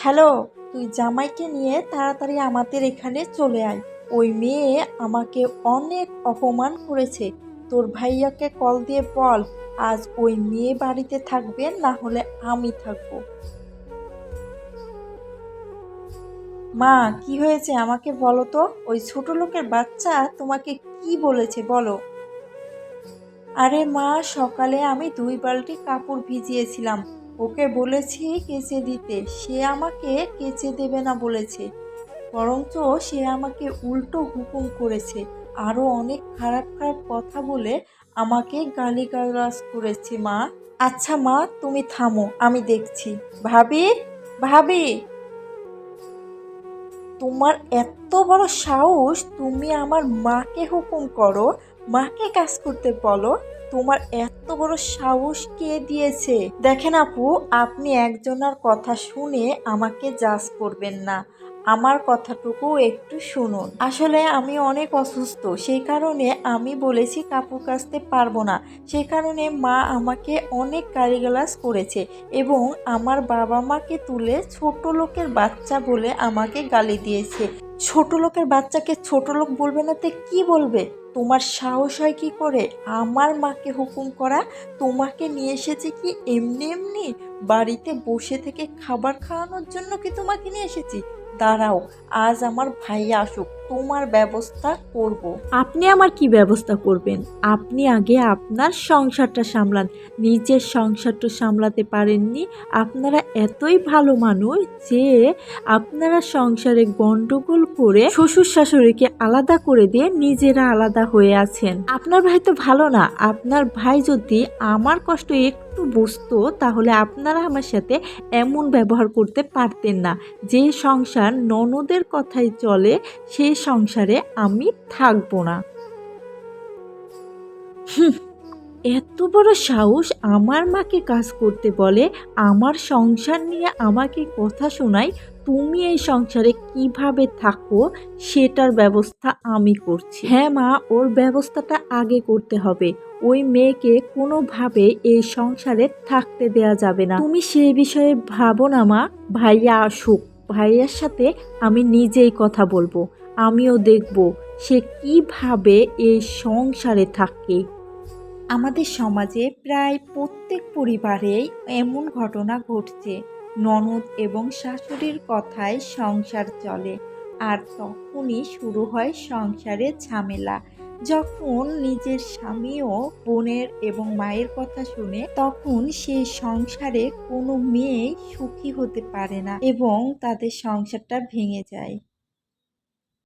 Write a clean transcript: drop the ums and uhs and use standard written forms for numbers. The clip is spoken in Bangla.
হ্যালো, তুই জামাইকে নিয়ে তাড়াতাড়ি আমাদের এখানে চলে আয়। ওই মেয়ে আমাকে অনেক অপমান করেছে। তোর ভাইয়াকে কল দিয়ে বল আজ ওই মেয়ে বাড়িতে থাকবে, না হলে আমি থাকবো। মা, কি হয়েছে আমাকে বলো তো। ওই ছোট লোকের বাচ্চা তোমাকে কি বলেছে বলো। আরে মা, সকালে আমি 2 বালতি কাপড় ভিজিয়েছিলাম। ওকে বলেছি কেচে দিতে, সে আমাকে কেচে দেবে না বলেছে। বরঞ্চ সে আমাকে উল্টো হুকুম করেছে, আরো অনেক খারাপ খারাপ কথা বলে আমাকে গালিগালাজ করেছে মা। আচ্ছা মা, তুমি থামো, আমি দেখছি। ভাবি, ভাবি, তোমার এত বড় সাহস, তুমি আমার মাকে হুকুম করো, মাকে কাজ করতে বলো। তোমার এত বড় সাহস কে দিয়েছে? দেখেন আপু, আপনি একজনের কথা শুনে আমাকে জাজ করবেন না। আমার কথাটুকু একটু শুনুন। আসলে আমি অনেক অসুস্থ, সেই কারণে আমি বলেছি কাপড় কাচতে পারবো না। সেই কারণে মা আমাকে অনেক গালিগালাজ করেছে এবং আমার বাবা মাকে তুলে ছোট লোকের বাচ্চা বলে আমাকে গালি দিয়েছে। ছোট লোকের বাচ্চাকে ছোট লোক বলবে না তে কি বলবে? তোমার সাহস হয় কি করে আমার মাকে হুকুম করা? তোমাকে নিয়ে এসেছে কি এমনি এমনি? বাড়িতে বসে থেকে খাবার খাওয়ানোর জন্য কি তোমাকে নিয়ে এসেছি? দাঁড়াও, আজ আমার ভাইয়া আসুক, তোমার ব্যবস্থা করব। আপনি আমার কি ব্যবস্থা করবেন? আপনি আগে আপনার সংসারটা সামলান। নিজের সংসারটা সামলাতে পারেননি। আপনারা এতই ভালো মানুষ যে আপনারা সংসারে গন্ডগোল করে শ্বশুর শাশুড়িকে আলাদা করে দিয়ে নিজেরা আলাদা হয়ে আছেন। আপনার ভাই তো ভালো না। আপনার ভাই যদি আমার কষ্ট একটু বুঝতো তাহলে আপনারা আমার সাথে এমন ব্যবহার করতে পারতেন না। যে সংসার ননদের কথাই চলে সেই সংসারে আমি থাকবো না। এত বড় সাহস, আমার মাকে কাজ করতে বলে, আমার সংসার নিয়ে আমাকে কথা শোনায়। তুমি এই সংসারে কিভাবে থাকো সেটার ব্যবস্থা আমি করছি। হ্যাঁ মা, ওর ব্যবস্থাটা আগে করতে হবে। ওই মেয়েকে কোনোভাবে এই সংসারে থাকতে দেয়া যাবে না। তুমি সেই বিষয়ে ভাবো না মা। ভাইয়া আসুক, ভাইয়ার সাথে আমি নিজেই কথা বলবো। আমিও দেখব সে কিভাবে এই সংসারে থাকে। আমাদের সমাজে প্রায় প্রত্যেক পরিবারেই এমন ঘটনা ঘটছে। ননদ এবং শাশুড়ির কথায় সংসার চলে, আর তখনই শুরু হয় সংসারের ঝামেলা। যখন নিজের স্বামীও বোনের এবং মায়ের কথা শুনে, তখন সেই সংসারে কোনো মেয়েই সুখী হতে পারে না এবং তাদের সংসারটা ভেঙে যায়।